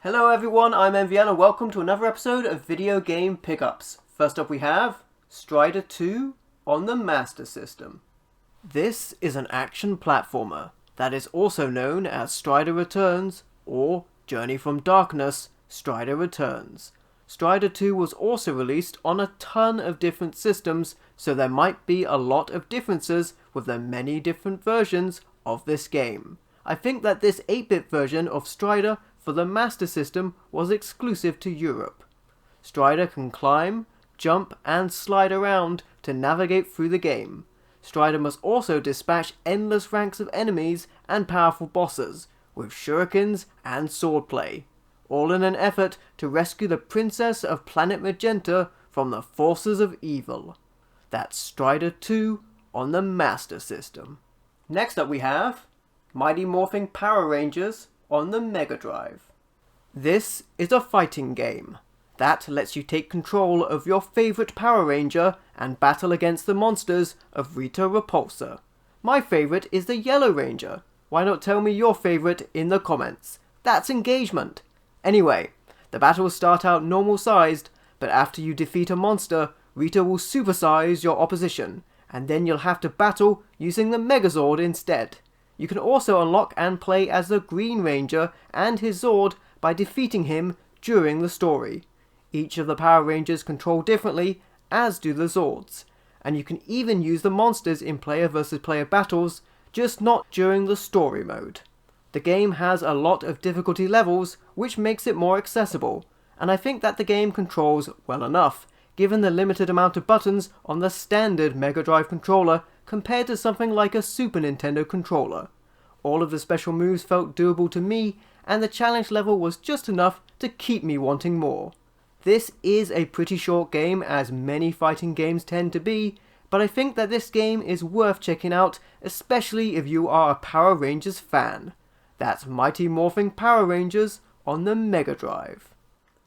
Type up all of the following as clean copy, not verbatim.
Hello everyone, I'm MVN and welcome to another episode of Video Game Pickups. First up we have Strider 2 on the Master System. This is an action platformer that is also known as Strider Returns or Journey from Darkness, Strider Returns. Strider 2 was also released on a ton of different systems, so there might be a lot of differences with the many different versions of this game. I think that this 8-bit version of Strider for the Master System was exclusive to Europe. Strider can climb, jump and slide around to navigate through the game. Strider must also dispatch endless ranks of enemies and powerful bosses with shurikens and swordplay, all in an effort to rescue the Princess of Planet Magenta from the forces of evil. That's Strider 2 on the Master System. Next up we have Mighty Morphin Power Rangers on the Mega Drive. This is a fighting game that lets you take control of your favourite Power Ranger and battle against the monsters of Rita Repulsa. My favourite is the Yellow Ranger. Why not tell me your favourite in the comments? That's engagement! Anyway, the battles start out normal sized, but after you defeat a monster, Rita will supersize your opposition, and then you'll have to battle using the Megazord instead. You can also unlock and play as the Green Ranger and his Zord by defeating him during the story. Each of the Power Rangers control differently, as do the Zords, and you can even use the monsters in player versus player battles, just not during the story mode. The game has a lot of difficulty levels, which makes it more accessible, and I think that the game controls well enough, given the limited amount of buttons on the standard Mega Drive controller compared to something like a Super Nintendo controller. All of the special moves felt doable to me, and the challenge level was just enough to keep me wanting more. This is a pretty short game, as many fighting games tend to be, but I think that this game is worth checking out, especially if you are a Power Rangers fan. That's Mighty Morphin Power Rangers on the Mega Drive.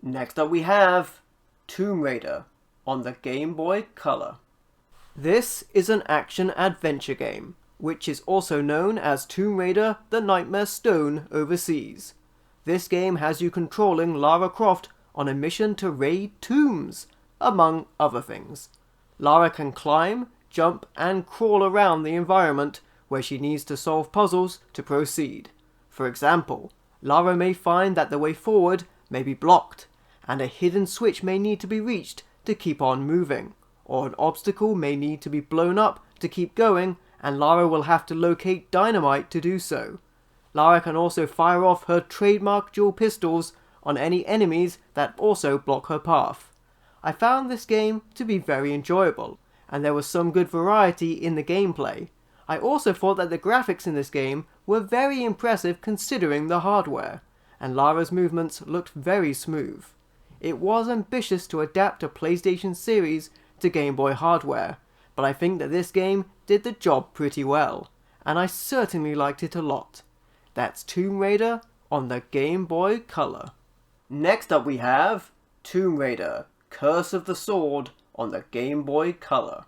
Next up we have Tomb Raider on the Game Boy Color. This is an action-adventure game, which is also known as Tomb Raider: The Nightmare Stone overseas. This game has you controlling Lara Croft on a mission to raid tombs, among other things. Lara can climb, jump and crawl around the environment where she needs to solve puzzles to proceed. For example, Lara may find that the way forward may be blocked, and a hidden switch may need to be reached to keep on moving, or an obstacle may need to be blown up to keep going, and Lara will have to locate dynamite to do so. Lara can also fire off her trademark dual pistols on any enemies that also block her path. I found this game to be very enjoyable, and there was some good variety in the gameplay. I also thought that the graphics in this game were very impressive considering the hardware, and Lara's movements looked very smooth. It was ambitious to adapt a PlayStation series to Game Boy hardware, but I think that this game did the job pretty well, and I certainly liked it a lot. That's Tomb Raider on the Game Boy Color. Next up we have Tomb Raider: Curse of the Sword on the Game Boy Color.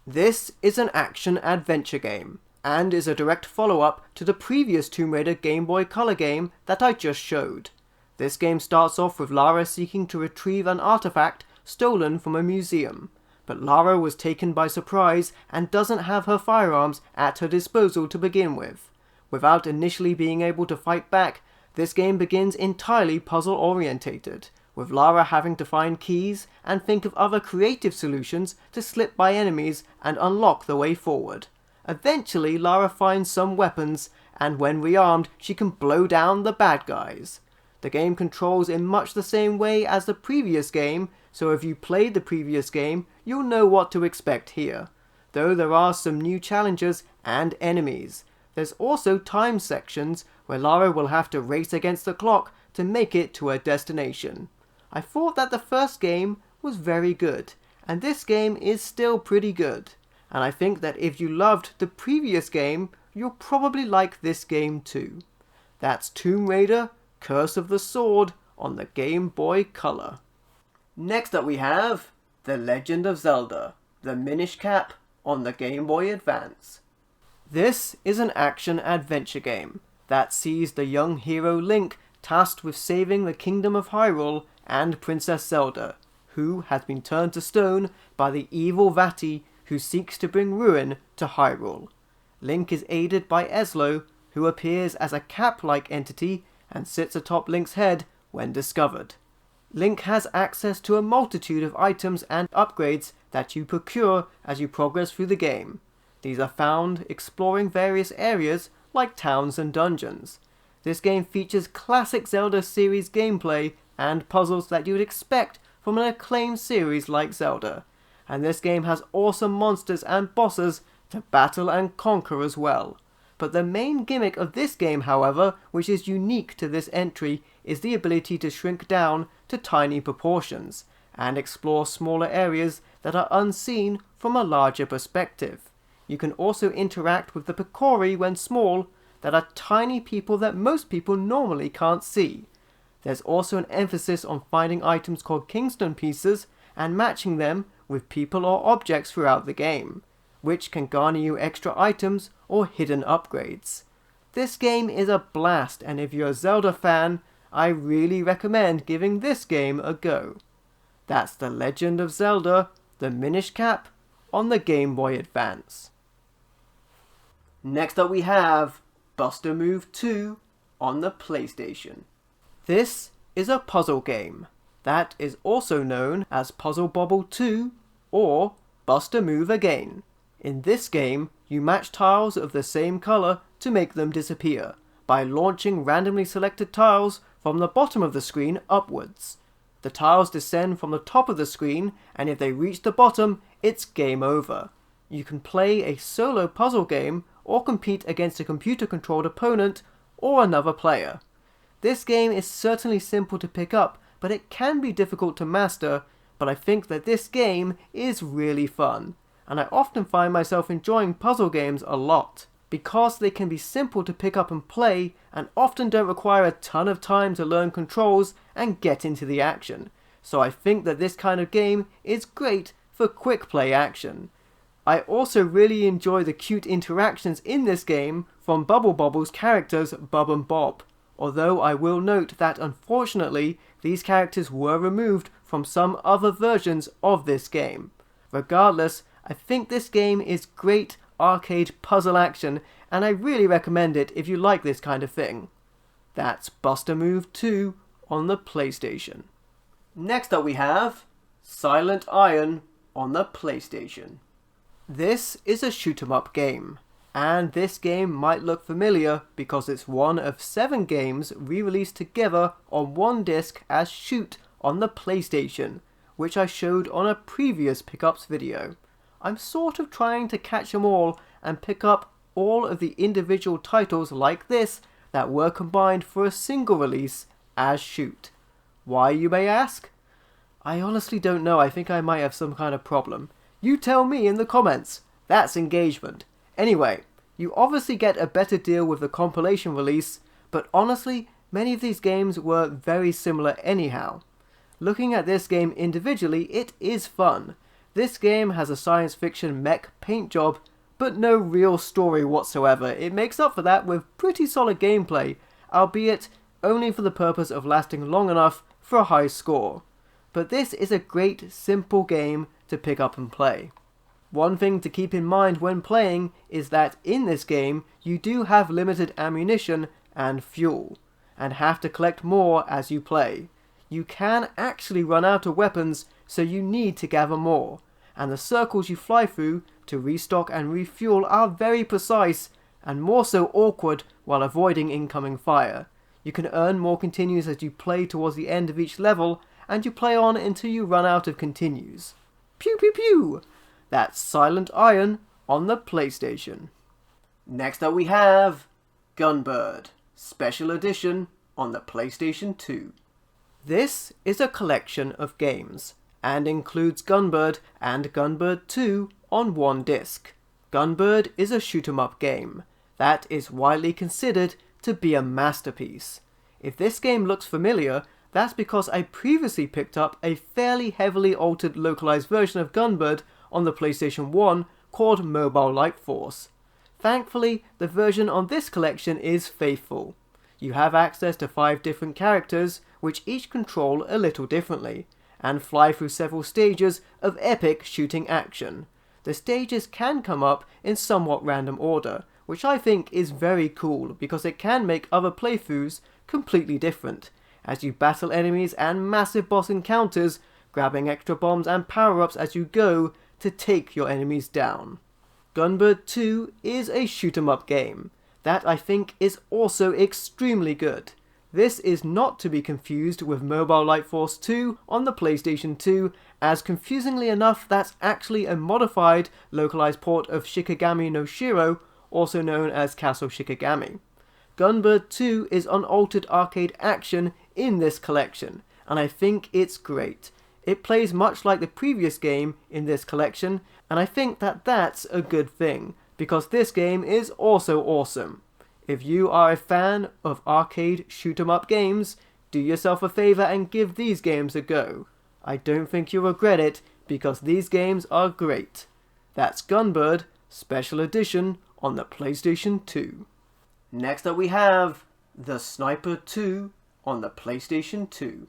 This is an action-adventure game, and is a direct follow-up to the previous Tomb Raider Game Boy Color game that I just showed. This game starts off with Lara seeking to retrieve an artifact stolen from a museum, but Lara was taken by surprise and doesn't have her firearms at her disposal to begin with. Without initially being able to fight back, this game begins entirely puzzle-orientated, with Lara having to find keys and think of other creative solutions to slip by enemies and unlock the way forward. Eventually, Lara finds some weapons, and when rearmed, she can blow down the bad guys. The game controls in much the same way as the previous game, so if you played the previous game, you'll know what to expect here. Though there are some new challenges and enemies. There's also time sections where Lara will have to race against the clock to make it to her destination. I thought that the first game was very good, and this game is still pretty good. And I think that if you loved the previous game, you'll probably like this game too. That's Tomb Raider: Curse of the Sword on the Game Boy Color. Next up we have The Legend of Zelda: The Minish Cap on the Game Boy Advance. This is an action-adventure game that sees the young hero Link tasked with saving the Kingdom of Hyrule and Princess Zelda, who has been turned to stone by the evil Vati who seeks to bring ruin to Hyrule. Link is aided by Eslo, who appears as a cap-like entity and sits atop Link's head when discovered. Link has access to a multitude of items and upgrades that you procure as you progress through the game. These are found exploring various areas like towns and dungeons. This game features classic Zelda series gameplay and puzzles that you would expect from an acclaimed series like Zelda, and this game has awesome monsters and bosses to battle and conquer as well. But the main gimmick of this game, however, which is unique to this entry, is the ability to shrink down to tiny proportions and explore smaller areas that are unseen from a larger perspective. You can also interact with the Picori when small, that are tiny people that most people normally can't see. There's also an emphasis on finding items called Kingstone pieces and matching them with people or objects throughout the game, which can garner you extra items or hidden upgrades. This game is a blast, and if you're a Zelda fan, I really recommend giving this game a go. That's The Legend of Zelda, the Minish Cap, on the Game Boy Advance. Next up we have Buster Move 2 on the PlayStation. This is a puzzle game that is also known as Puzzle Bobble 2 or Buster Move Again. In this game, you match tiles of the same colour to make them disappear by launching randomly selected tiles from the bottom of the screen upwards. The tiles descend from the top of the screen, and if they reach the bottom, it's game over. You can play a solo puzzle game or compete against a computer-controlled opponent or another player. This game is certainly simple to pick up, but it can be difficult to master, but I think that this game is really fun, and I often find myself enjoying puzzle games a lot, because they can be simple to pick up and play, and often don't require a ton of time to learn controls and get into the action. So I think that this kind of game is great for quick play action. I also really enjoy the cute interactions in this game from Bubble Bobble's characters Bub and Bob, although I will note that unfortunately these characters were removed from some other versions of this game. Regardless, I think this game is great arcade puzzle action, and I really recommend it if you like this kind of thing. That's Buster Move 2 on the PlayStation. Next up we have Silent Iron on the PlayStation. This is a shoot-'em-up game, and this game might look familiar because it's one of 7 games re-released together on one disc as Shoot on the PlayStation, which I showed on a previous pickups video. I'm sort of trying to catch them all and pick up all of the individual titles like this that were combined for a single release as Shoot. Why, you may ask? I honestly don't know. I think I might have some kind of problem. You tell me in the comments. That's engagement. Anyway, you obviously get a better deal with the compilation release, but honestly, many of these games were very similar anyhow. Looking at this game individually, it is fun. This game has a science fiction mech paint job, but no real story whatsoever. It makes up for that with pretty solid gameplay, albeit only for the purpose of lasting long enough for a high score. But this is a great, simple game to pick up and play. One thing to keep in mind when playing is that in this game you do have limited ammunition and fuel, and have to collect more as you play. You can actually run out of weapons, so you need to gather more, and the circles you fly through to restock and refuel are very precise, and more so awkward while avoiding incoming fire. You can earn more continues as you play towards the end of each level, and you play on until you run out of continues. Pew pew pew! That's Silent Iron on the PlayStation. Next up we have Gunbird, Special Edition on the PlayStation 2. This is a collection of games, and includes Gunbird and Gunbird 2 on one disc. Gunbird is a shoot-'em-up game that is widely considered to be a masterpiece. If this game looks familiar, that's because I previously picked up a fairly heavily altered localized version of Gunbird on the PlayStation 1 called Mobile Light Force. Thankfully, the version on this collection is faithful. You have access to 5 different characters, which each control a little differently, and fly through several stages of epic shooting action. The stages can come up in somewhat random order, which I think is very cool because it can make other playthroughs completely different, as you battle enemies and massive boss encounters, grabbing extra bombs and power-ups as you go to take your enemies down. Gunbird 2 is a shoot-'em-up game that I think is also extremely good. This is not to be confused with Mobile Light Force 2 on the PlayStation 2, as confusingly enough that's actually a modified, localized port of Shikigami no Shiro, also known as Castle Shikigami. Gunbird 2 is unaltered arcade action in this collection, and I think it's great. It plays much like the previous game in this collection, and I think that that's a good thing, because this game is also awesome. If you are a fan of arcade shoot-'em-up games, do yourself a favor and give these games a go. I don't think you'll regret it, because these games are great. That's Gunbird Special Edition on the PlayStation 2. Next up we have The Sniper 2 on the PlayStation 2.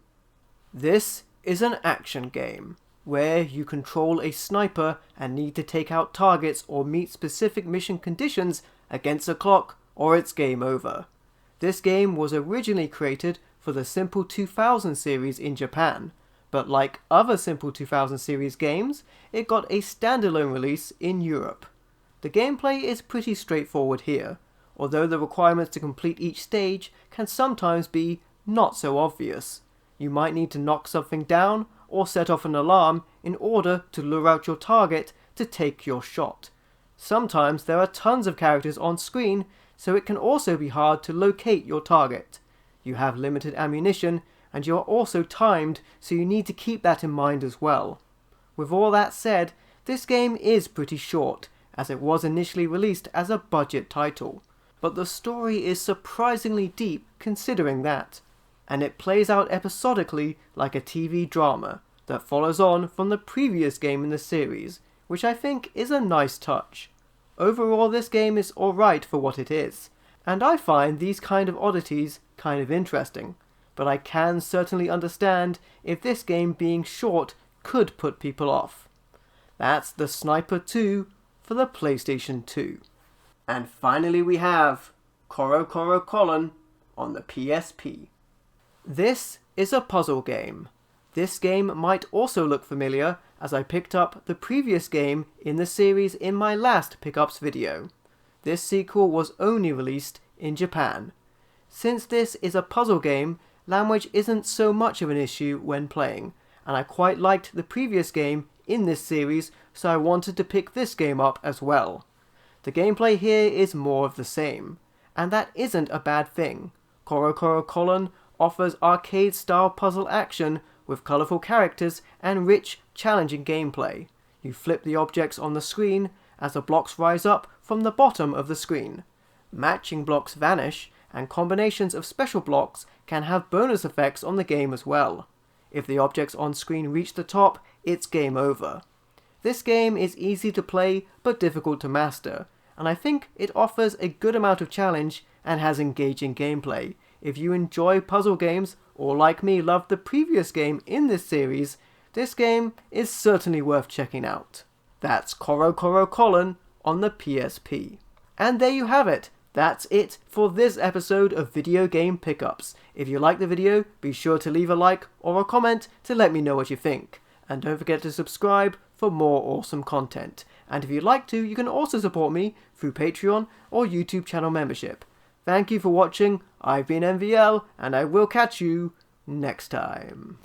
This is an action game, where you control a sniper and need to take out targets or meet specific mission conditions against a clock, or it's game over. This game was originally created for the Simple 2000 series in Japan, but like other Simple 2000 series games, it got a standalone release in Europe. The gameplay is pretty straightforward here, although the requirements to complete each stage can sometimes be not so obvious. You might need to knock something down or set off an alarm in order to lure out your target to take your shot. Sometimes there are tons of characters on screen, so it can also be hard to locate your target. You have limited ammunition, and you are also timed, so you need to keep that in mind as well. With all that said, this game is pretty short, as it was initially released as a budget title, but the story is surprisingly deep considering that, and it plays out episodically like a TV drama that follows on from the previous game in the series, which I think is a nice touch. Overall, this game is alright for what it is, and I find these kind of oddities kind of interesting, but I can certainly understand if this game being short could put people off. That's The Sniper 2 for the PlayStation 2. And finally we have Korokoro Kollen on the PSP. This is a puzzle game. This game might also look familiar, as I picked up the previous game in the series in my last pickups video. This sequel was only released in Japan. Since this is a puzzle game, language isn't so much of an issue when playing, and I quite liked the previous game in this series, so I wanted to pick this game up as well. The gameplay here is more of the same, and that isn't a bad thing. Korokoro Kollen offers arcade-style puzzle action with colourful characters and rich, challenging gameplay. You flip the objects on the screen as the blocks rise up from the bottom of the screen. Matching blocks vanish, and combinations of special blocks can have bonus effects on the game as well. If the objects on screen reach the top, it's game over. This game is easy to play but difficult to master, and I think it offers a good amount of challenge and has engaging gameplay. If you enjoy puzzle games, or like me loved the previous game in this series, this game is certainly worth checking out. That's Korokoro Kollen on the PSP. And there you have it. That's it for this episode of Video Game Pickups. If you like the video, be sure to leave a like or a comment to let me know what you think. And don't forget to subscribe for more awesome content. And if you'd like to, you can also support me through Patreon or YouTube channel membership. Thank you for watching. I've been MVL, and I will catch you next time.